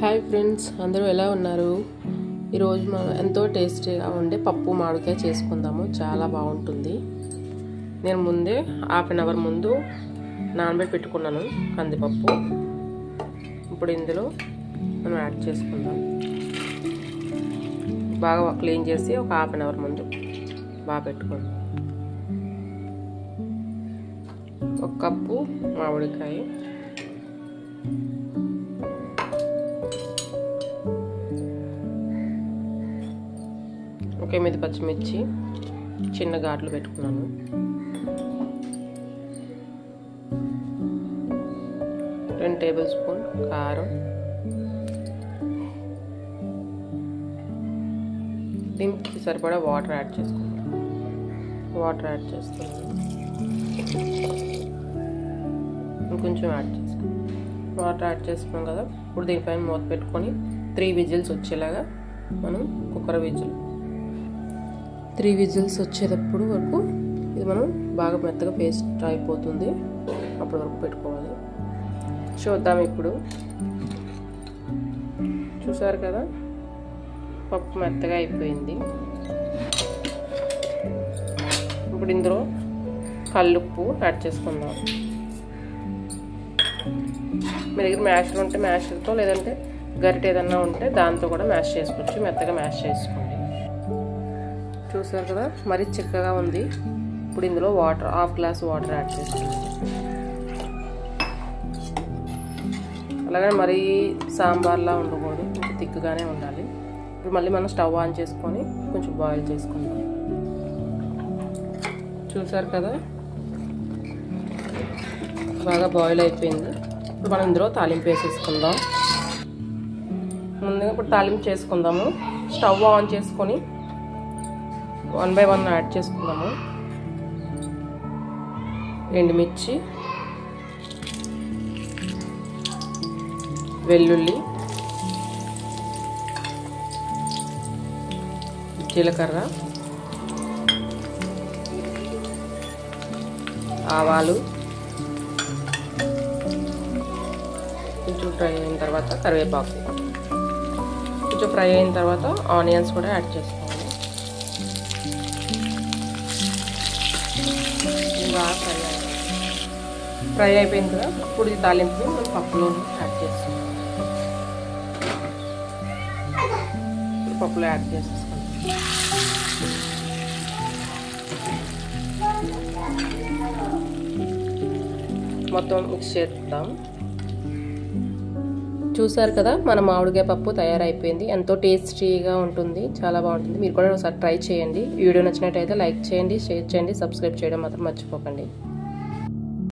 Hi friends, అందరూ ఎలా ఉన్నారు? ఈరోజు మనం ఎంతో టేస్టీగా ఉండే పప్పు మామిడికాయ చేసుకుందాము. చాలా బాగుంటుంది. నేను ముందే హాఫ్ అన్ అవర్ ముందు నానబెట్టి పెట్టుకున్నాను కందిపప్పు. ఇప్పుడు ఇందులో మనం యాడ్ చేసుకుందాం. బాగా క్లీన్ చేసి ఒక హాఫ్ అన్ అవర్ ముందు బాగా పెట్టుకుందాం. ఒక కప్పు మామిడికాయ, ఒక 8 పచ్చిమిర్చి చిన్న ఘాట్లు పెట్టుకున్నాను, రెండు టేబుల్ స్పూన్ కారం, దీనికి సరిపడా వాటర్ యాడ్ చేసుకున్నాను. వాటర్ యాడ్ చేస్తున్నాను, ఇంకొంచెం యాడ్ చేసుకున్నాను. వాటర్ యాడ్ చేసుకున్నాం కదా, ఇప్పుడు దీనిపైన మూత పెట్టుకొని 3 విజిల్స్ వచ్చేలాగా మనం కుక్కర్ విజిల్ 3 విజిల్స్ వచ్చేటప్పుడు వరకు ఇది మనం బాగా మెత్తగా పేస్ట్ అయిపోతుంది. అప్పటి వరకు పెట్టుకోవాలి. చూద్దాం. ఇప్పుడు చూసారు కదా, పప్పు మెత్తగా అయిపోయింది. ఇప్పుడు ఇందులో కల్లుప్పు యాడ్ చేసుకుందాం. మీ దగ్గర మ్యాషర్ ఉంటే మ్యాషర్తో, లేదంటే గరిటె ఏదన్నా ఉంటే దాంతో కూడా మ్యాష్ చేసుకోవచ్చు. మెత్తగా మ్యాష్ చేసుకోండి. చూసారు కదా, మరీ చిక్కగా ఉంది. ఇప్పుడు ఇందులో water, half glass water add చేసుకోండి. అలాగే మరీ సాంబార్లా ఉండకూడదు, కొంచెం తిక్కుగానే ఉండాలి. ఇప్పుడు మళ్ళీ మనం స్టవ్ ఆన్ చేసుకొని కొంచెం బాయిల్ చేసుకుందాం. చూసారు కదా, బాగా బాయిల్ అయిపోయింది. ఇప్పుడు మనం ఇందులో తాలింపు వేసేసుకుందాం. ముందుగా ఇప్పుడు తాలింపు చేసుకుందాము. స్టవ్ ఆన్ చేసుకొని 1 by 1 యాడ్ చేసుకుందాము. ఎండుమిర్చి, వెల్లుల్లి, జీలకర్ర, ఆవాలు, కొంచెం ఫ్రై అయిన తర్వాత కరివేపాకు, కొంచెం ఫ్రై అయిన తర్వాత ఆనియన్స్ కూడా యాడ్ చేసుకోవాలి. బాగా ఫ్రై అయిపోయింది కదా, ఇప్పుడు ఈ తాలింపు మనం పప్పులో యాడ్ చేస్తాం. పప్పులో యాడ్ చేసేసుకుంటాం. మొత్తం మిక్స్ చేద్దాం. చూసారు కదా, మన మామిడికాయ పప్పు తయారైపోయింది. ఎంతో టేస్టీగా ఉంటుంది, చాలా బాగుంటుంది. మీరు కూడా ఒకసారి ట్రై చేయండి. ఈ వీడియో నచ్చినట్టయితే లైక్ చేయండి, షేర్ చేయండి, సబ్స్క్రైబ్ చేయడం మాత్రం మర్చిపోకండి.